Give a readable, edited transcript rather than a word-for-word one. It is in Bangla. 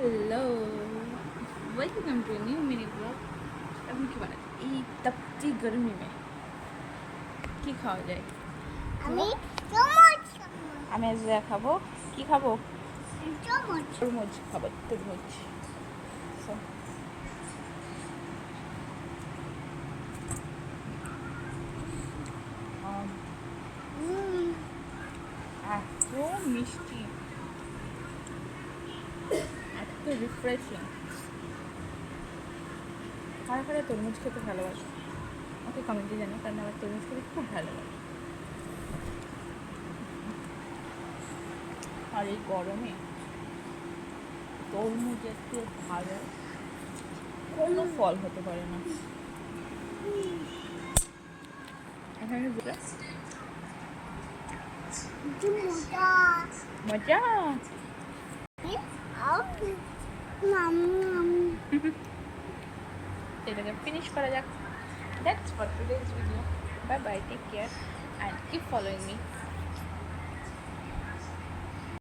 Hello welcome to new mini blog. এখন কি বানাই এই তপতি গরমি মে কি খাওয়া যায়? আমি তরমুজ আমি আজ খাবো কি খাবো? তরমুজ তরমুজ খাবো তরমুজ। So, এত মিষ্টি এত রিফ্রেশিং। কারা কারা তরমুজ খেতে ভালোবাসে ওকে কমেন্টে জানো, কারণ আমার তরমুজ খেতে খুব ভালো লাগে। আর এই গরমে তরমুজের থেকে ভালো কোনো ফল হতে পারে না। এখানে মজা এটাকে ফিনিশ করা যাক। That's for today's video. Bye bye, take care and keep following me.